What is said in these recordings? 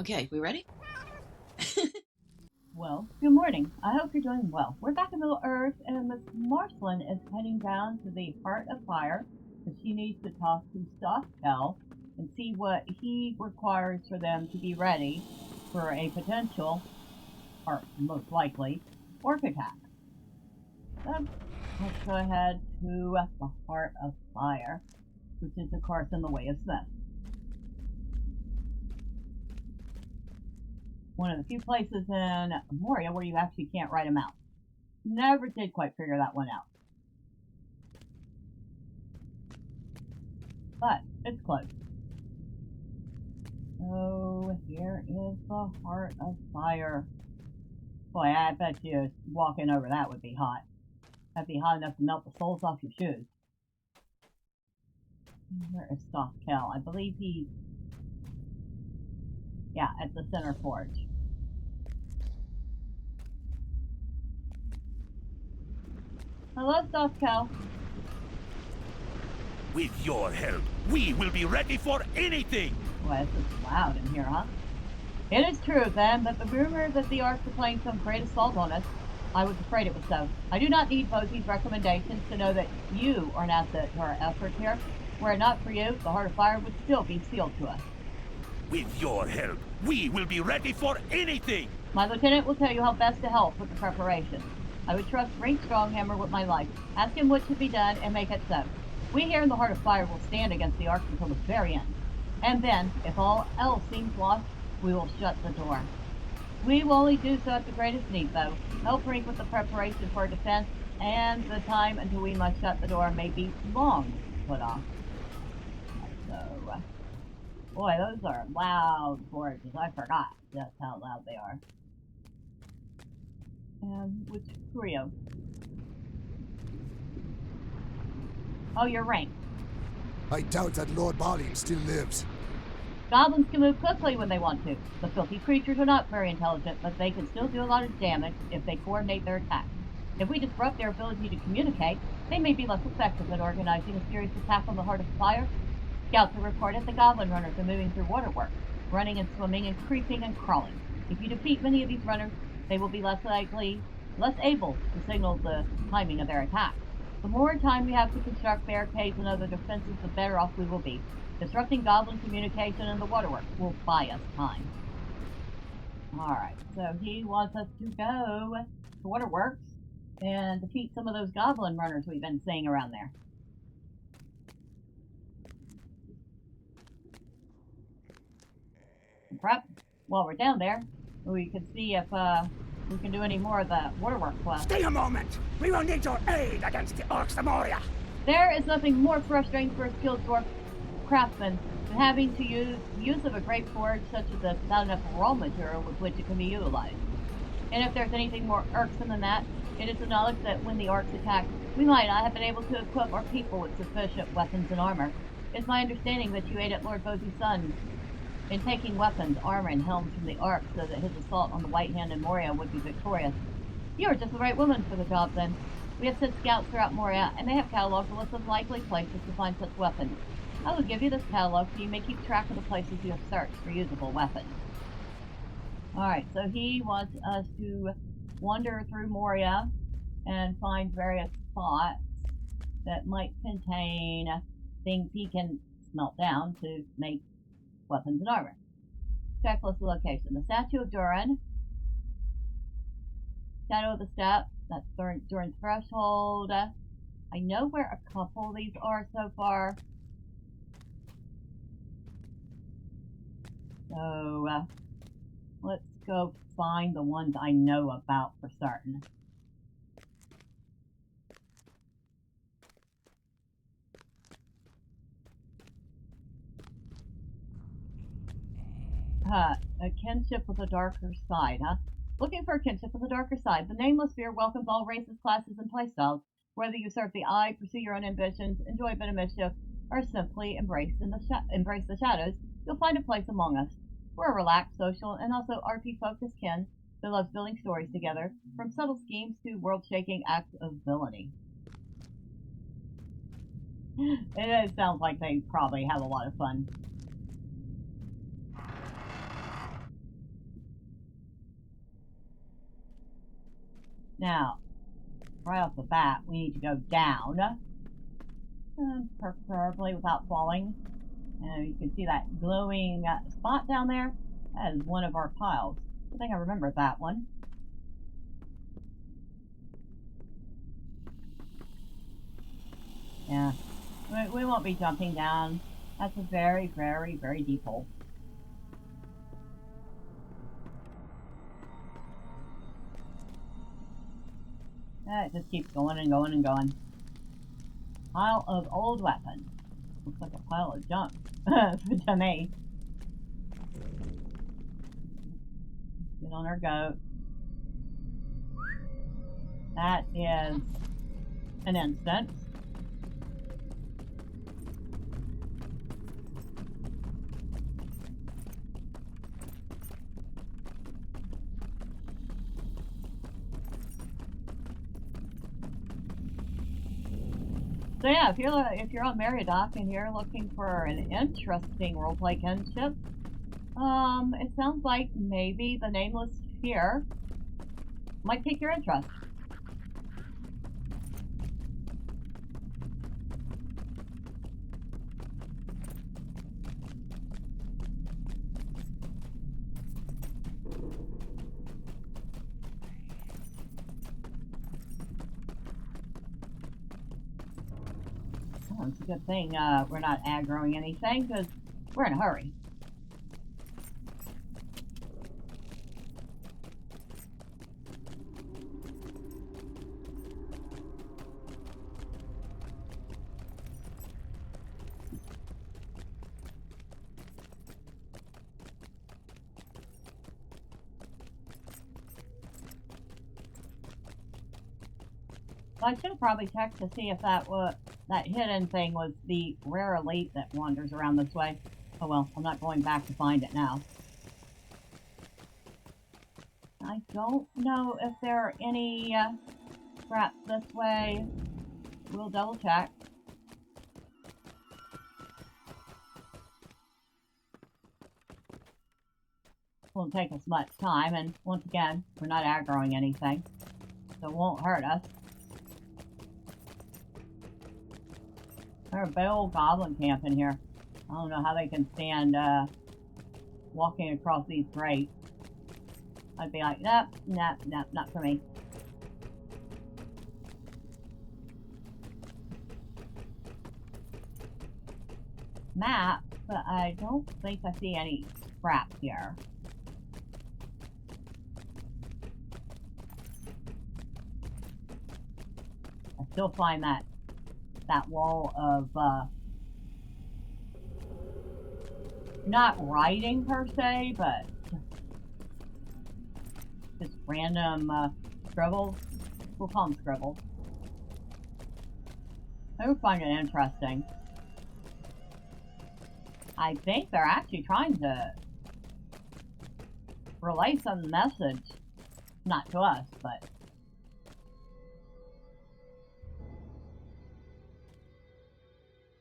Okay, we ready? Well, good morning. I hope you're doing well. We're back in Middle Earth, and Miss Marcellene is heading down to the Heart of Fire because she needs to talk to Stothkell and see what he requires for them to be ready for a potential, or most likely, orc attack. So, let's go ahead to the Heart of Fire, which is, of course, in the Way of Smith. One of the few places in Moria where you actually can't write them out. Never did quite figure that one out. But it's close. So here is the Heart of Fire. Boy, I bet you walking over that would be hot. That'd be hot enough to melt the soles off your shoes. Where is Stothkell? I believe he's... yeah, at the center forge. Hello, Stothkell. With your help, we will be ready for anything! Boy, this is loud in here, huh? It is true, then, that the rumor that the Arks are playing some great assault on us, I was afraid it was so. I do not need Bosie's recommendations to know that you are an asset to our efforts here. Were it not for you, the Heart of Fire would still be sealed to us. With your help, we will be ready for anything! My lieutenant will tell you how best to help with the preparation. I would trust Ring Stronghammer with my life. Ask him what should be done and make it so. We here in the Heart of Fire will stand against the Arks until the very end. And then, if all else seems lost, we will shut the door. We will only do so at the greatest need, though. Help Rink with the preparation for defense, and the time until we must shut the door may be long put off. So, boy, those are loud forges. I forgot just how loud they are. And which Curio? Oh, you're Rank. I doubt that Lord Balin still lives. Goblins can move quickly when they want to. The filthy creatures are not very intelligent, but they can still do a lot of damage if they coordinate their attacks. If we disrupt their ability to communicate, they may be less effective at organizing a serious attack on the Heart of Fire. Scouts have reported the goblin runners are moving through waterworks, running and swimming and creeping and crawling. If you defeat many of these runners, they will be less able to signal the timing of their attack. The more time we have to construct barricades and other defenses, the better off we will be. Disrupting goblin communication in the waterworks will buy us time. Alright, so he wants us to go to waterworks and defeat some of those goblin runners we've been seeing around there. Prep, while we're down there, we can see if we can do any more of the waterwork quest. Stay a moment! We will need your aid against the Orcs of Moria! There is nothing more frustrating for a skilled dwarf craftsman than having to use of a great forge such as this without enough raw material with which it can be utilized. And if there's anything more irksome than that, it is the knowledge that when the Orcs attack, we might not have been able to equip our people with sufficient weapons and armor. It's my understanding that you aided Lord Bosie's son in taking weapons, armor, and helms from the Ark so that his assault on the White Hand in Moria would be victorious. You are just the right woman for the job, then. We have sent scouts throughout Moria, and they have cataloged a list of likely places to find such weapons. I will give you this catalog so you may keep track of the places you have searched for usable weapons. Alright, so he wants us to wander through Moria and find various spots that might contain things he can smelt down to make weapons and armor. Checklist location. The Statue of Durin. Shadow of the Steppe. That's Durin's Threshold. I know where a couple of these are so far. So, let's go find the ones I know about for certain. A kinship with the darker side, huh? Looking for a kinship with the darker side. The Nameless Sphere welcomes all races, classes, and playstyles. Whether you serve the Eye, pursue your own ambitions, enjoy a bit of mischief, or simply embrace the shadows, you'll find a place among us. We're a relaxed, social, and also RP-focused kin that loves building stories together, from subtle schemes to world-shaking acts of villainy. It sounds like they probably have a lot of fun. Now, right off the bat, we need to go down. Preferably without falling. And you can see that glowing spot down there. That is one of our piles. I think I remember that one. Yeah, we won't be jumping down. That's a very, very, very deep hole. It just keeps going and going and going. Pile of old weapons. Looks like a pile of junk to me. Get on our goat. That is an instance. So yeah, if you're on Meriadoc and you're looking for an interesting roleplay kinship, it sounds like maybe the Nameless Sphere might pique your interest. Oh, it's a good thing we're not aggroing anything, because we're in a hurry. Well, I should have probably checked to see if that hidden thing was the rare elite that wanders around this way. Oh well, I'm not going back to find it now. I don't know if there are any scraps this way. We'll double check. Won't take us much time, and once again, we're not aggroing anything, so it won't hurt us. There's a big old goblin camp in here. I don't know how they can stand walking across these grates. I'd be like, nope, nope, nope, not for me. Map, but I don't think I see any scrap here. I still find that wall of not writing per se, but just random scribbles. We'll call them scribbles. I would find it interesting. I think they're actually trying to relay some message, not to us, but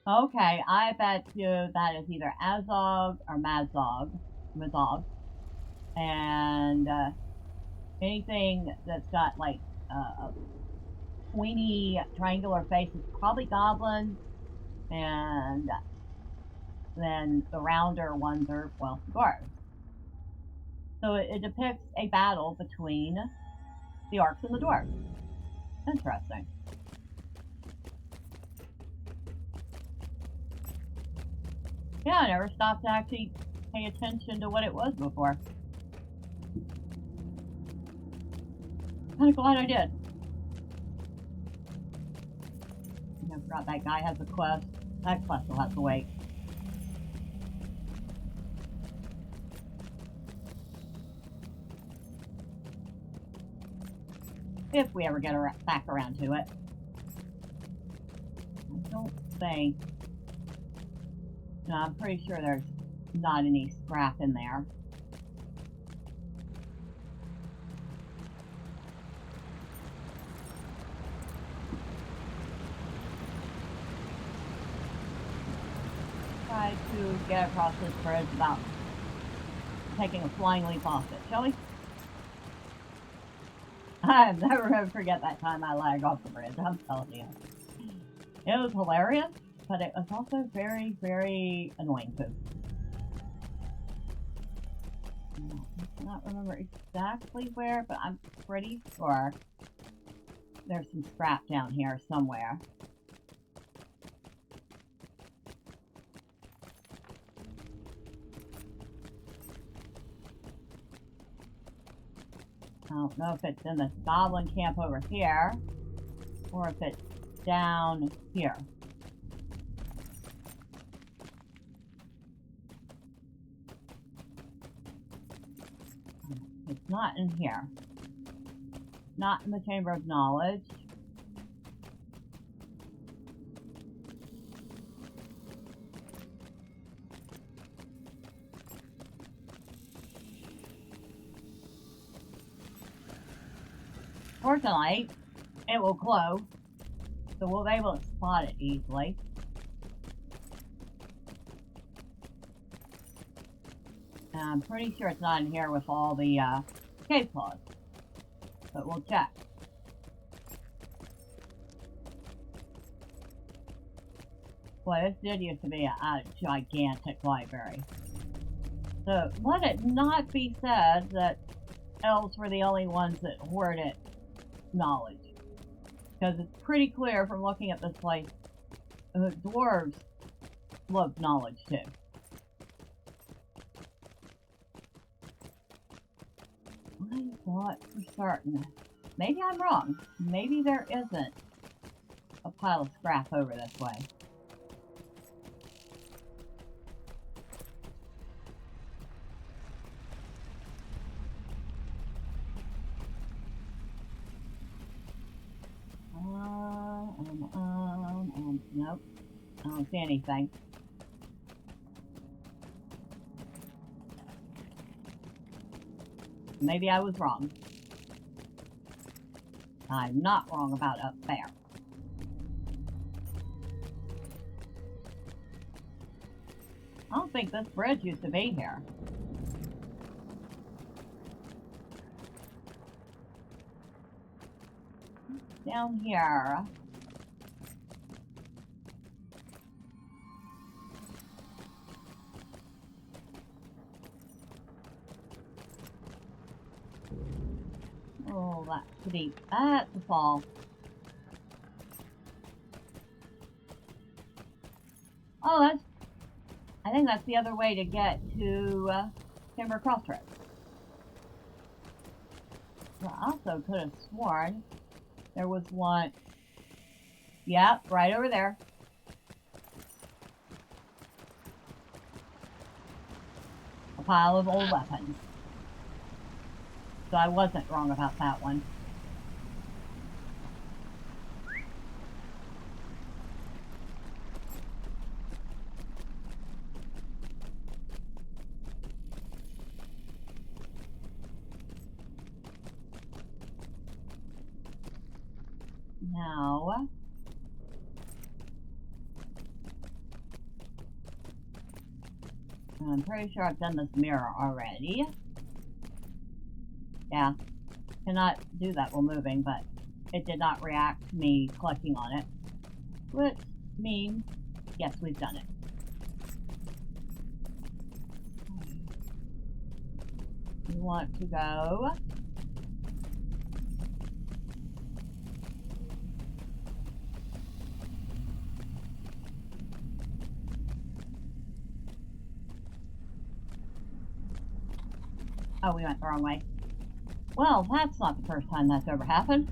okay, I bet you that is either Azog or Mazog. And anything that's got like a pointy triangular face is probably goblins, and then the rounder ones are, well, dwarves. So it depicts a battle between the orcs and the dwarves. Interesting. Yeah, I never stopped to actually pay attention to what it was before. Kinda glad I did. I forgot that guy has a quest. That quest will have to wait. If we ever get back around to it. I don't think. No, I'm pretty sure there's not any scrap in there. Try to get across this bridge without taking a flying leap off it, shall we? I'm never gonna forget that time I lagged off the bridge, I'm telling you. It was hilarious, but it was also very, very annoying too. I cannot remember exactly where, but I'm pretty sure there's some scrap down here somewhere. I don't know if it's in this goblin camp over here, or if it's down here. It's not in here. Not in the Chamber of Knowledge. Fortunately, it will glow, so we'll be able to spot it easily. And I'm pretty sure it's not in here with all the cave claws, but we'll check. Boy, this did used to be a gigantic library. So let it not be said that elves were the only ones that hoarded knowledge, because it's pretty clear from looking at this place, dwarves love knowledge too. I thought for certain. Maybe I'm wrong. Maybe there isn't a pile of scrap over this way. Nope. I don't see anything. Maybe I was wrong. I'm not wrong about up there. I don't think this bridge used to be here. Down here. Oh, that's deep. That's a fall. Oh, that's... I think that's the other way to get to Chamber of Crossroads. I also could have sworn there was one... Yep, right over there. A pile of old weapons. So I wasn't wrong about that one. Now... I'm pretty sure I've done this mirror already. Yeah, cannot do that while moving, but it did not react to me clicking on it. Which means, yes, we've done it. We want to go... Oh, we went the wrong way. Well, that's not the first time that's ever happened.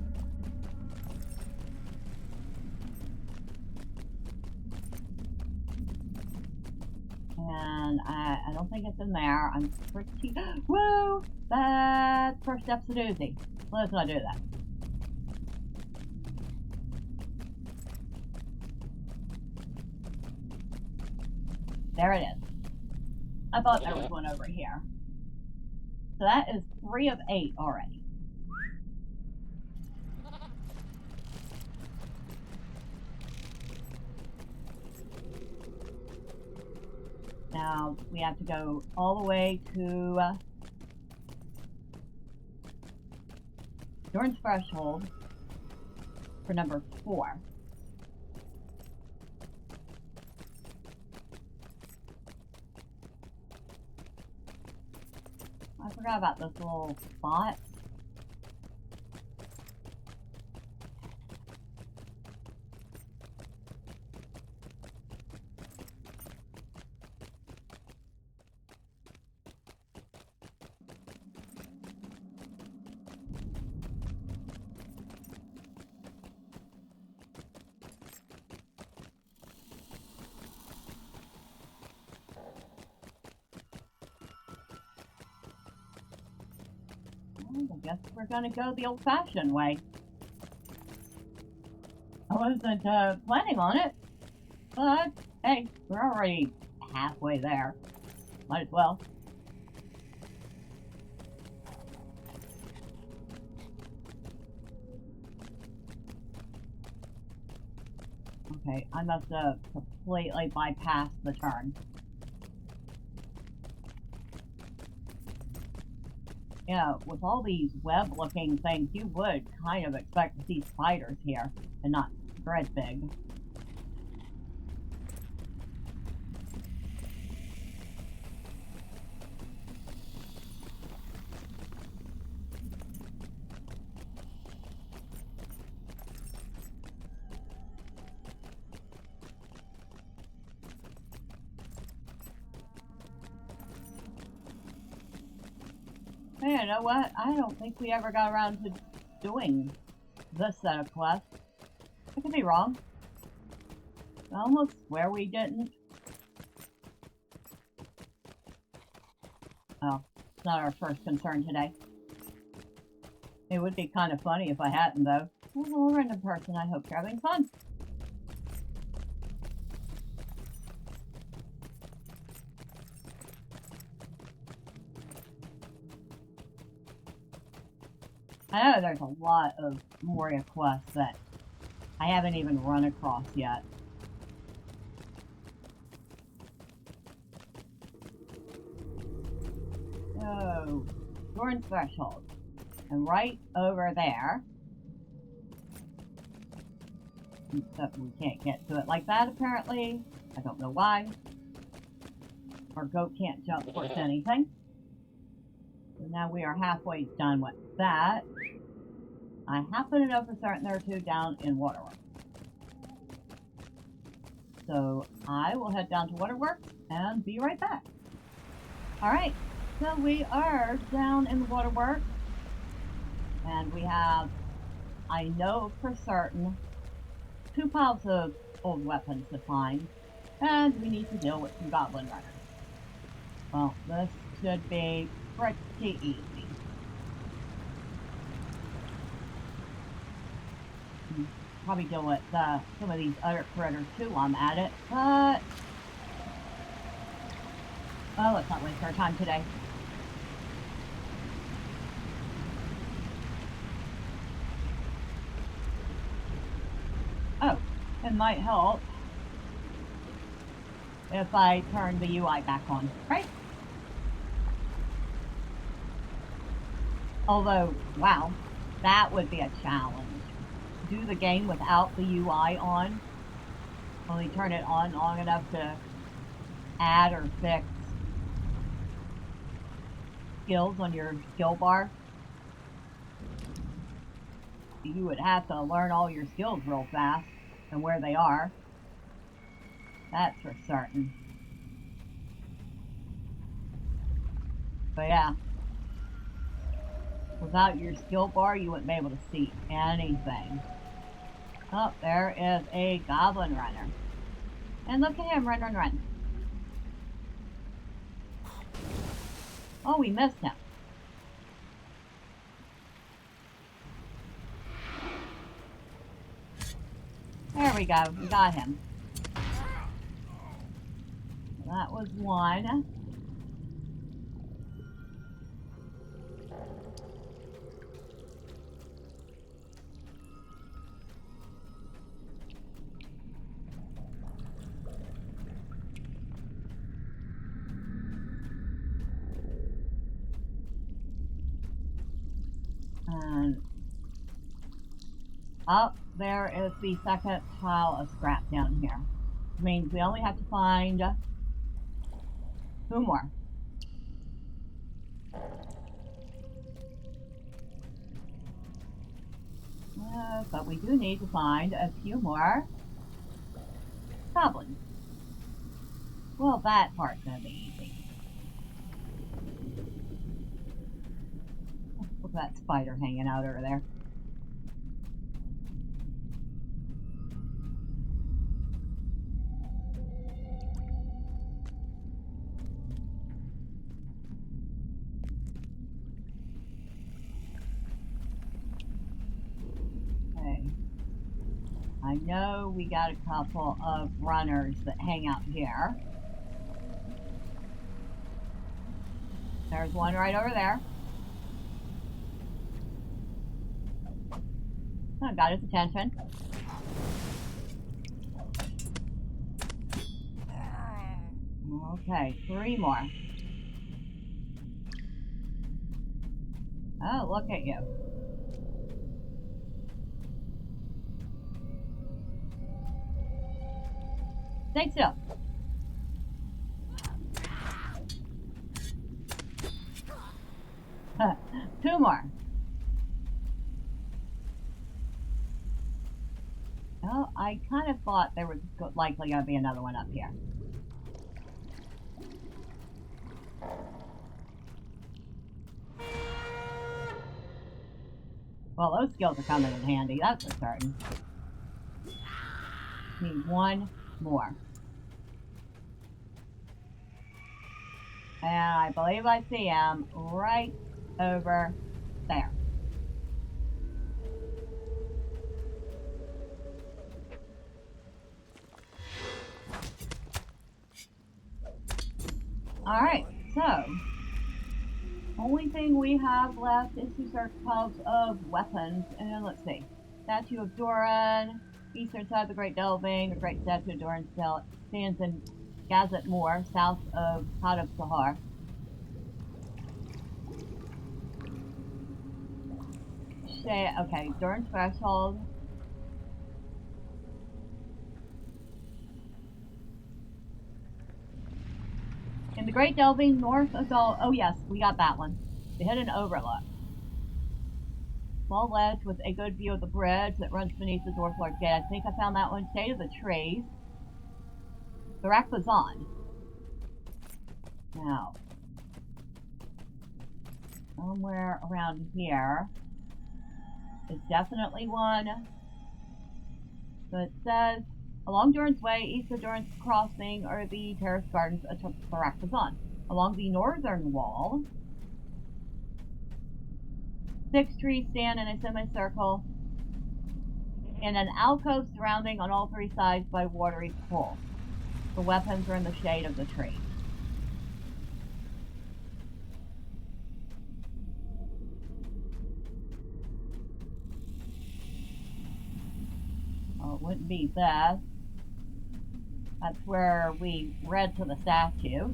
And I don't think it's in there. I'm pretty... Whoa! That first step's a doozy. Let's not do that. There it is. I thought there was one over here. So that is 3 of 8 already. Now we have to go all the way to Endurance threshold for number 4. I forgot about this little spot. I guess we're gonna go the old-fashioned way. I wasn't planning on it, but hey, we're already halfway there. Might as well. Okay, I must have completely bypassed the turn. Yeah, with all these web-looking things, you would kind of expect to see spiders here, and not dread big. Hey, you know what? I don't think we ever got around to doing this set of quests. I could be wrong. I almost swear we didn't. Oh, it's not our first concern today. It would be kind of funny if I hadn't, though. Well, a random person, I hope you're having fun. I know there's a lot of Moria quests that I haven't even run across yet. So, Endurance threshold. And right over there. Except we can't get to it like that, apparently. I don't know why. Our goat can't jump towards anything. So now we are halfway done with that. I happen to know for certain there are 2 down in Waterworks. So I will head down to Waterworks and be right back. Alright, so we are down in the Waterworks. And we have, I know for certain, 2 piles of old weapons to find. And we need to deal with some goblin runners. Well, this should be pretty easy. Probably deal with some of these other critters too while I'm at it, but oh, let's not waste our time today. Oh, it might help if I turn the UI back on, right? Although, wow, that would be a challenge. Do the game without the UI on. Only turn it on long enough to add or fix skills on your skill bar. You would have to learn all your skills real fast and where they are. That's for certain. But yeah. Without your skill bar, you wouldn't be able to see anything. Oh, there is a goblin runner. And look at him, run, run, run. Oh, we missed him. There we go, we got him. That was one. And Up there is the second pile of scrap down here. Which means we only have to find 2 more. But we do need to find a few more goblins. Well, that part's gonna be easy. Look at that spider hanging out over there. I know we got a couple of runners that hang out here. There's one right over there. Oh, got his attention. Okay, 3 more. Oh, look at you. Stay still. Two more. Oh, I kind of thought there was likely going to be another one up here. Well, those skills are coming in handy, that's for certain. Need 1 more. And I believe I see him right over there. Alright, so only thing we have left is to search piles of weapons. And let's see. Statue of Doran, eastern side of the Great Delving. The Great Statue of Doran stands in Khazad-dum, south of Khazad-dum. Okay, Doran's threshold. In the Great Delving, north of oh yes, we got that one. The Hidden Overlook. Small ledge with a good view of the bridge that runs beneath the Dwarflord's Gate. I think I found that one. Shade of the trees. The rack was on. Now, somewhere around here is definitely one. So it says, along Doran's Way, east of Doran's Crossing, are the terraced gardens atop the rack was on. Along the northern wall, 6 trees stand in a semicircle in an alcove surrounding on all 3 sides by watery pools. The weapons are in the shade of the tree. Well, it wouldn't be this. That's where we read to the statue.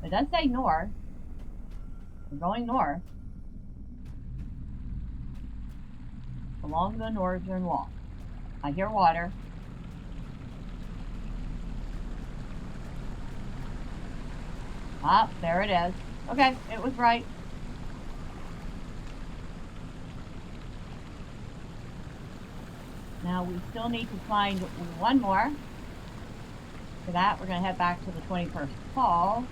It does say north. We're going north. Along the northern wall. I hear water. Ah, there it is. Okay, it was right. Now we still need to find 1 more. For that, we're going to head back to the 21st Hall,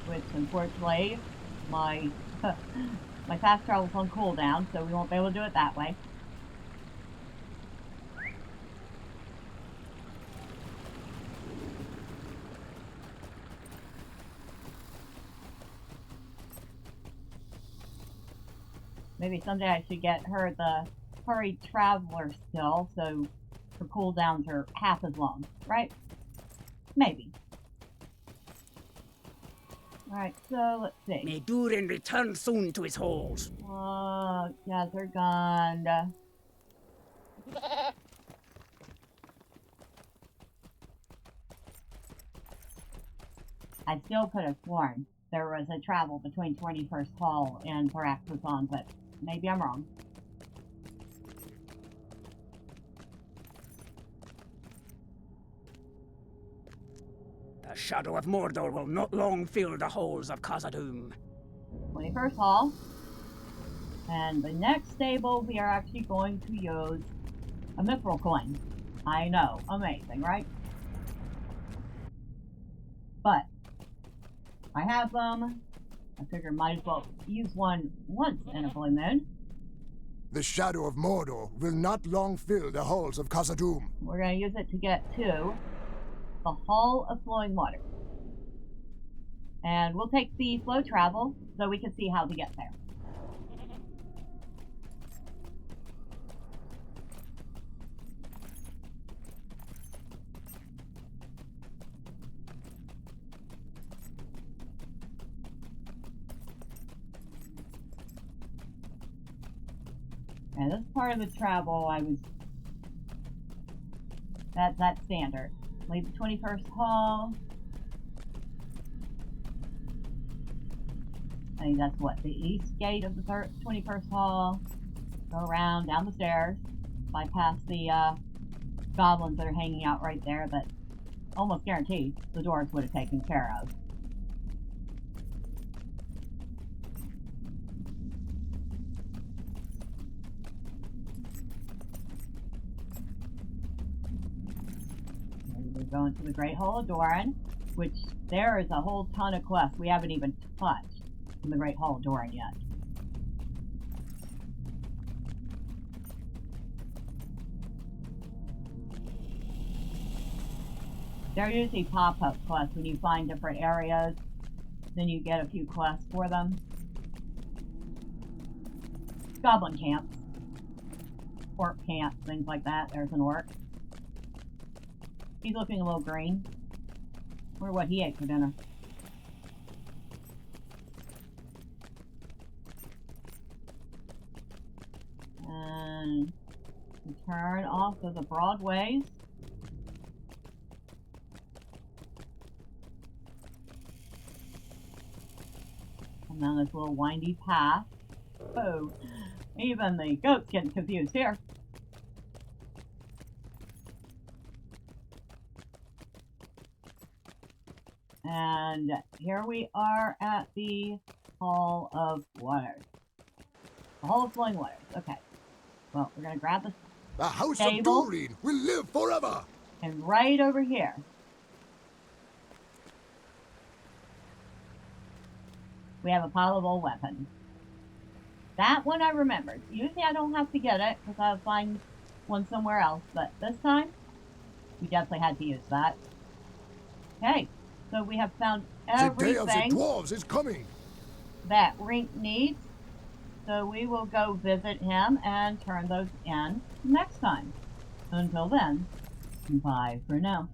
which unfortunately my my fast travel's on cooldown, so we won't be able to do it that way. Maybe someday I should get her the Hurried Traveler skill, so her cooldowns are half as long, right? Maybe. Alright, so let's see. May Durin return soon to his halls. Yeah, they're gone. I still could have sworn there was a travel between 21st Hall and Paraxazon, but maybe I'm wrong. The shadow of Mordor will not long fill the halls of Khazad-dum. 21st hall. And the next stable, we are actually going to use a mithril coin. I know, amazing, right? But I have them. I figured might as well use one once in a blue moon. The shadow of Mordor will not long fill the halls of Khazad-dum. We're going to use it to get to the Hall of Flowing Water. And we'll take the slow travel so we can see how to get there. And this part of the travel, that's standard. Leave the 21st hall. I think that's what, the east gate of the 21st hall. Go around, down the stairs, bypass the goblins that are hanging out right there that almost guaranteed the dwarves would have taken care of. We're going to the Great Hall of Doran, which there is a whole ton of quests we haven't even touched in the Great Hall of Doran yet. They're usually pop-up quests when you find different areas, then you get a few quests for them. Goblin camps, orc camps, things like that. There's an orc. He's looking a little green. Wonder what he ate for dinner. And we turn off of the broad ways. And then this little windy path. Oh, even the goat's getting confused here. And here we are at the Hall of Waters. The Hall of Flowing Waters. Okay. Well, we're going to grab the The house stable, of Durin will live forever! and right over here, we have a pile of old weapons. That one I remembered. Usually I don't have to get it because I'll find one somewhere else, but this time we definitely had to use that. Okay, so we have found The day of the everything dwarves is coming! that Rink needs. So we will go visit him and turn those in next time. Until then, bye for now.